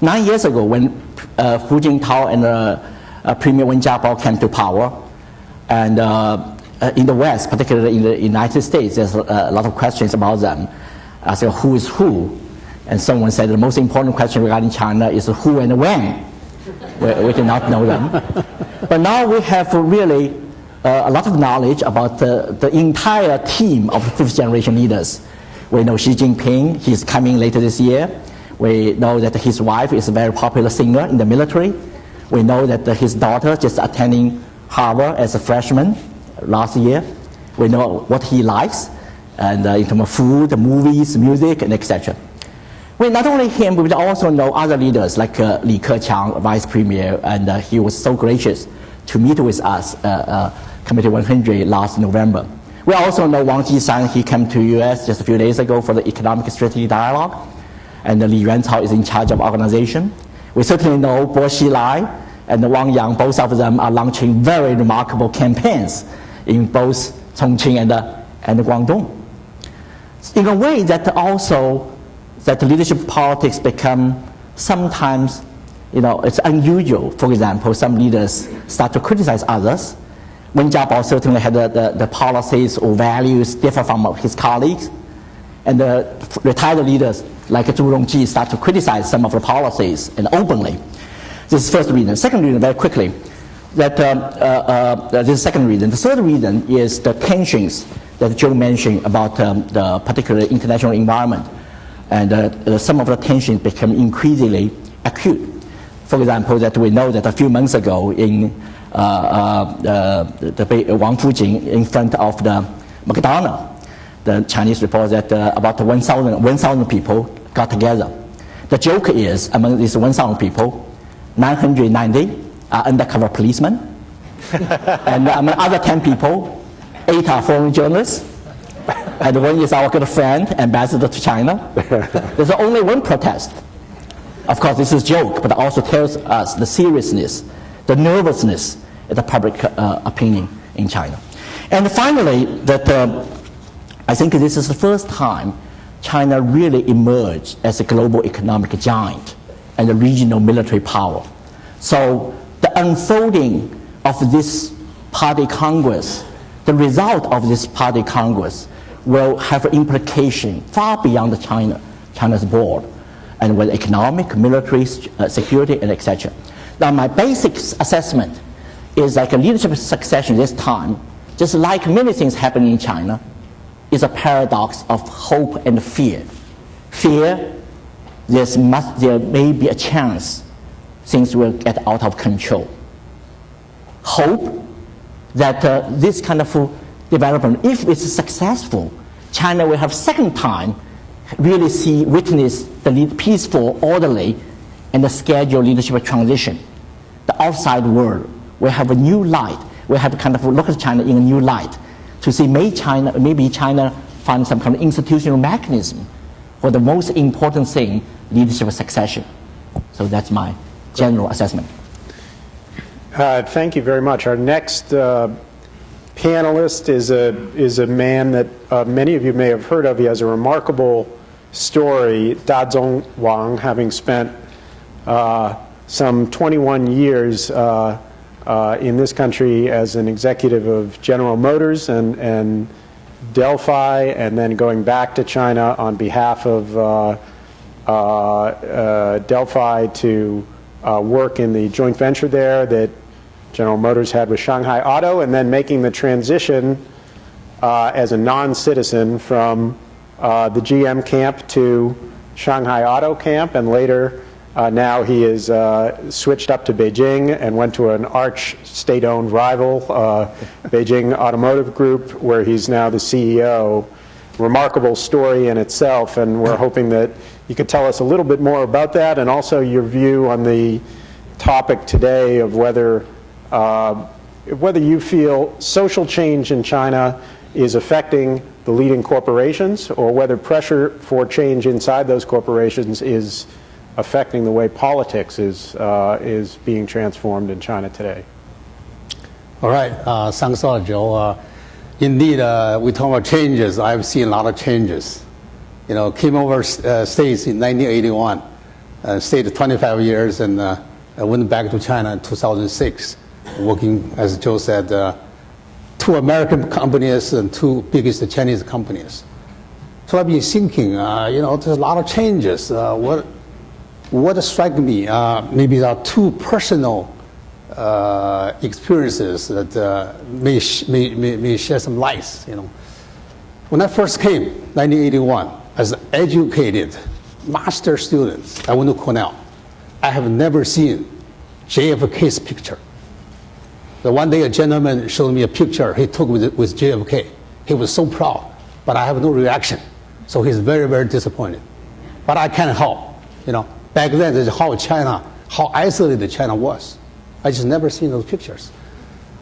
9 years ago, when Hu Jintao and Premier Wen Jiabao came to power, and in the West, particularly in the United States, there's a lot of questions about them. So who is who? And someone said the most important question regarding China is who and Wang. We do not know them. But now we have really a lot of knowledge about the entire team of fifth generation leaders. We know Xi Jinping, he's coming later this year. We know that his wife is a very popular singer in the military. We know that his daughter just attending Harvard as a freshman last year. We know what he likes, and in terms of food, movies, music, and etc. We not only him, but we also know other leaders like Li Keqiang, Vice Premier, and he was so gracious to meet with us, Committee 100 last November. We also know Wang Jishan, he came to US just a few days ago for the Economic Strategy Dialogue, and Li Yuantao is in charge of organization. We certainly know Bo Xilai and Wang Yang, both of them are launching very remarkable campaigns in both Chongqing and Guangdong. In a way that also that leadership politics become sometimes, it's unusual. For example, some leaders start to criticize others. Wen Jiabao certainly had the policies or values differ from his colleagues, and the retired leaders like Zhu Rongji start to criticize some of the policies and openly. This is the first reason. Second reason, very quickly, that this is the second reason. The third reason is the tensions that Joe mentioned about the particular international environment, and some of the tensions become increasingly acute. For example, that we know that a few months ago in Wang Fujing in front of the McDonald's, the Chinese report that about 1,000 people got together. The joke is, among these 1,000 people, 990 are undercover policemen, and among other 10 people, 8 are foreign journalists, and 1 is our good friend, ambassador to China. There's only one protest. Of course, this is a joke, but it also tells us the seriousness, the nervousness of the public opinion in China. And finally, that I think this is the first time China really emerged as a global economic giant and a regional military power. So the unfolding of this party Congress, the result of this party Congress will have implication far beyond China's board, and with economic, military, security, and etc. Now, my basic assessment is like a leadership succession this time, just like many things happening in China, is a paradox of hope and fear. Fear, there may be a chance things will get out of control. Hope that this kind of development, if it's successful, China will have second time really witness the peaceful, orderly, and the scheduled leadership transition. The outside world will have a new light. We'll have to kind of look at China in a new light to see maybe China find some kind of institutional mechanism for the most important thing, leadership succession. So that's my general assessment. Thank you very much. Our next panelist is a man that many of you may have heard of. He has a remarkable story, Dazong Wang, having spent some 21 years in this country as an executive of General Motors and Delphi, and then going back to China on behalf of Delphi to work in the joint venture there that General Motors had with Shanghai Auto, and then making the transition as a non-citizen from the GM camp to Shanghai Auto camp, and later now he is switched up to Beijing and went to an arch state-owned rival, Beijing Automotive Group, where he's now the CEO. Remarkable story in itself, and we're hoping that you could tell us a little bit more about that, and also your view on the topic today of whether you feel social change in China is affecting the leading corporations, or whether pressure for change inside those corporations is affecting the way politics is being transformed in China today. All right, thanks a lot, Joe. Indeed, we talk about changes. I've seen a lot of changes. Came over States in 1981. stayed 25 years, and I went back to China in 2006, working, as Joe said, 2 American companies and 2 biggest Chinese companies. So I've been thinking, there's a lot of changes. What struck me, maybe there are 2 personal experiences that may share some light. When I first came, 1981, as an educated master student, I went to Cornell. I have never seen JFK's picture. The one day a gentleman showed me a picture he took with JFK. He was so proud, but I have no reaction. So he's very, very disappointed. But I can't help. Back then, that's how isolated China was. I just never seen those pictures.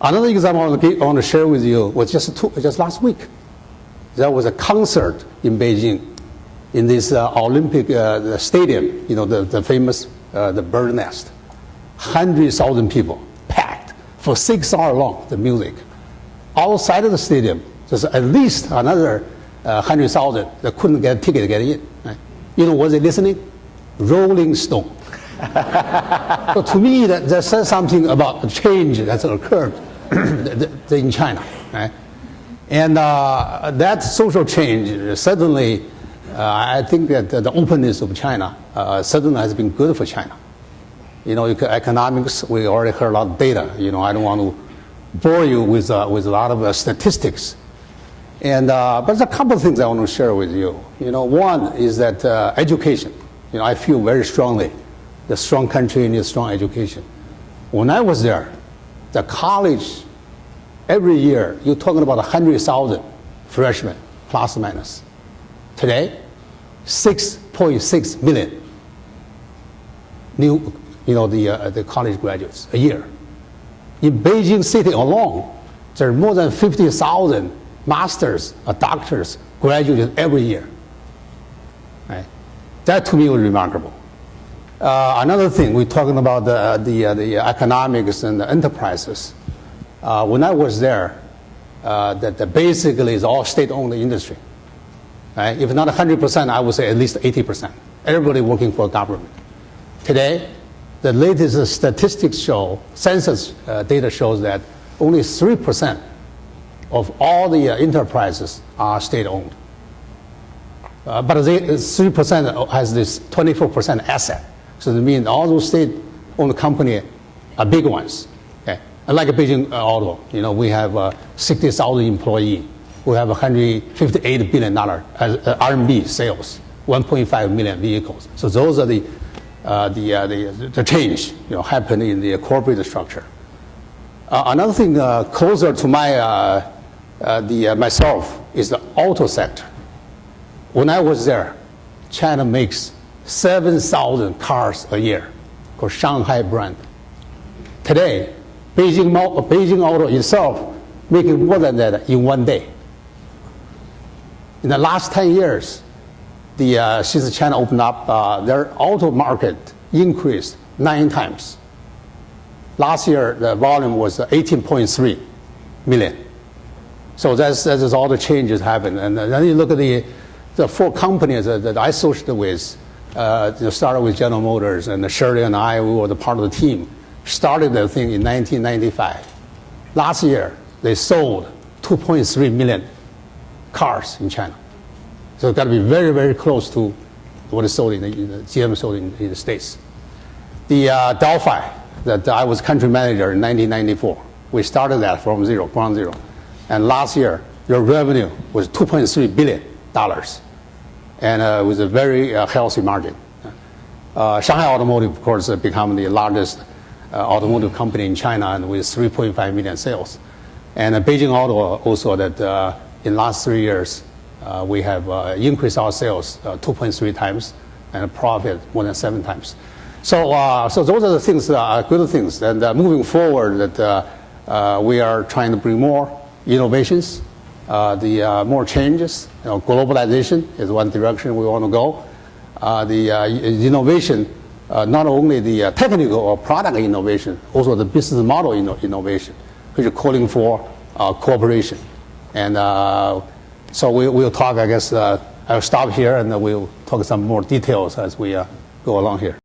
Another example I want to share with you was just last week. There was a concert in Beijing, in this Olympic stadium, the famous the bird nest. 100,000 people packed for 6 hours long, the music. Outside of the stadium, there's at least another 100,000 that couldn't get a ticket to get in. Right? Was they listening? Rolling Stone. So to me, that says something about the change that's occurred in China. Right? And that social change, certainly, I think that the openness of China certainly has been good for China. Economics, we already heard a lot of data. I don't want to bore you with a lot of statistics. And but there's a couple of things I want to share with you. One is that education. I feel very strongly the strong country needs strong education. When I was there, the college, every year, you're talking about 100,000 freshmen, plus or minus. Today, 6.6 million new, the college graduates a year. In Beijing city alone, there are more than 50,000 masters or doctors graduated every year. Right? That to me was remarkable. Another thing, we're talking about the economics and the enterprises. When I was there, that basically is all state-owned industry. Right? If not 100%, I would say at least 80%. Everybody working for government. Today, the latest statistics show, census data shows that only 3% of all the enterprises are state-owned. But 3% has this 24% asset. So that means all those state-owned companies are big ones. Okay? Like Beijing Auto, we have 60,000 employees. We have $158 billion RMB sales, 1.5 million vehicles. So those are the change happened in the corporate structure. Another thing closer to myself is the auto sector. When I was there, China makes 7,000 cars a year, called Shanghai brand. Today, Beijing Auto itself making more than that in one day. In the last 10 years, since China opened up, their auto market increased 9 times. Last year, the volume was 18.3 million. So that's all the changes happened. And then you look at the 4 companies that I associated with, started with General Motors, and Shirley and I, we were the part of the team, started the thing in 1995. Last year, they sold 2.3 million cars in China. So it's got to be very, very close to what is sold GM sold in the States. The Delphi, that I was country manager in 1994. We started that from ground zero. And last year, their revenue was $2.3 billion. And it was a very healthy margin. Shanghai Automotive, of course, become the largest automotive company in China, and with 3.5 million sales. And Beijing Auto also, that in the last 3 years, we have increased our sales 2.3 times and profit more than 7 times. So those are the things that are good things. And moving forward, that we are trying to bring more innovations, more changes. Globalization is one direction we want to go. The innovation, not only the technical or product innovation, also the business model innovation, which is calling for cooperation. And so we'll talk, I guess, I'll stop here and we'll talk some more details as we go along here.